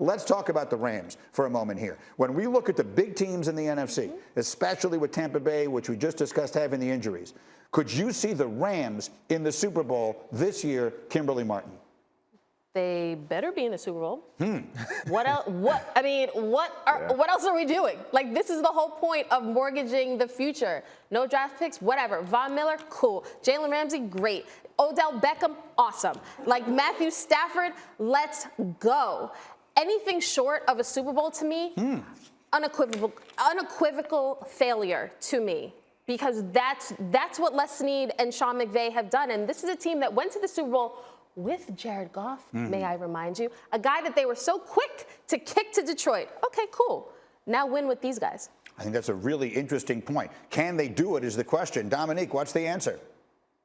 let's talk about the Rams for a moment here. When we look at the big teams in the NFC, especially with Tampa Bay, which we just discussed having the injuries, could you see the Rams in the Super Bowl this year, Kimberley Martin? They better be in the Super Bowl. What else? What else are we doing? Like, this is the whole point of mortgaging the future. No draft picks, whatever. Von Miller, cool. Jalen Ramsey, great. Odell Beckham, awesome. Like Matthew Stafford, let's go. Anything short of a Super Bowl to me, unequivocal failure to me. Because that's what Les Snead and Sean McVay have done. And this is a team that went to the Super Bowl with Jared Goff, may I remind you, a guy that they were so quick to kick to Detroit. Okay, cool. Now win with these guys. I think that's a really interesting point. Can they do it is the question. Domonique, what's the answer?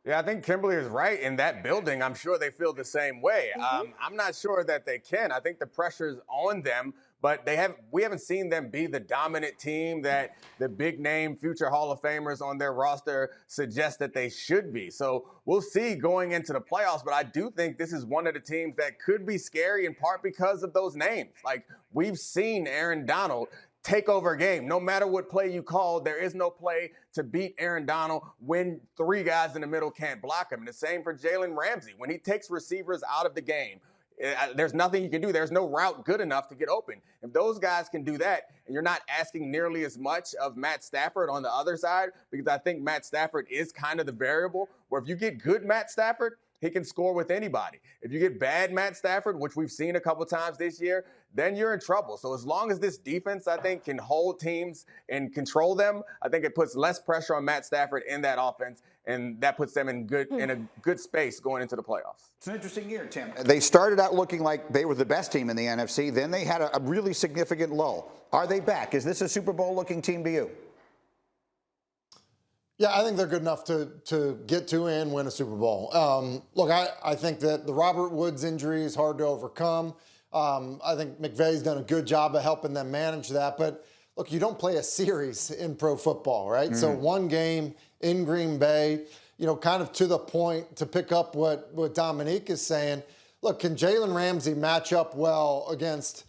Yeah, I think Kimberley is right. In that building, I'm sure they feel the same way. I'm not sure that they can. I think the pressure's on them, but we haven't seen them be the dominant team that the big name future Hall of Famers on their roster suggest that they should be. So we'll see going into the playoffs, but I do think this is one of the teams that could be scary in part because of those names. Like, we've seen Aaron Donald take over a game. No matter what play you call, there is no play to beat Aaron Donald when three guys in the middle can't block him. And the same for Jalen Ramsey. When he takes receivers out of the game, there's nothing he can do. There's no route good enough to get open. If those guys can do that, and you're not asking nearly as much of Matt Stafford on the other side, because I think Matt Stafford is kind of the variable, where if you get good Matt Stafford, he can score with anybody. If you get bad Matt Stafford, which we've seen a couple times this year, then you're in trouble. So as long as this defense, I think, can hold teams and control them, I think it puts less pressure on Matt Stafford in that offense, and that puts them in a good space going into the playoffs. It's an interesting year, Tim. They started out looking like they were the best team in the NFC. Then they had a really significant lull. Are they back? Is this a Super Bowl-looking team to you? Yeah, I think they're good enough to get to and win a Super Bowl. Look, I think that the Robert Woods injury is hard to overcome. I think McVay's done a good job of helping them manage that. But look, you don't play a series in pro football, right? So one game in Green Bay, kind of to the point to pick up what Domonique is saying. Look, can Jalen Ramsey match up well against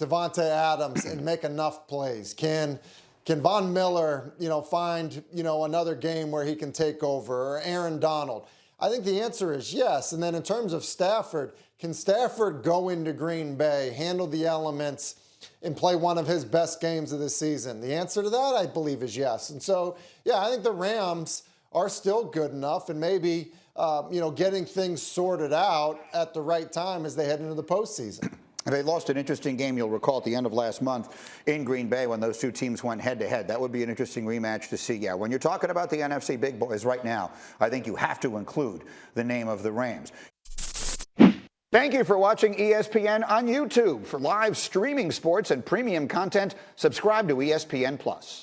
Devontae Adams and make enough plays? Can Von Miller, find, another game where he can take over, or Aaron Donald? I think the answer is yes. And then in terms of Stafford, can Stafford go into Green Bay, handle the elements, and play one of his best games of the season? The answer to that, I believe, is yes. And so, yeah, I think the Rams are still good enough, and maybe, getting things sorted out at the right time as they head into the postseason. They lost an interesting game, you'll recall, at the end of last month in Green Bay when those two teams went head-to-head. That would be an interesting rematch to see. Yeah, when you're talking about the NFC big boys right now, I think you have to include the name of the Rams. Thank you for watching ESPN on YouTube. For live streaming sports and premium content, subscribe to ESPN+.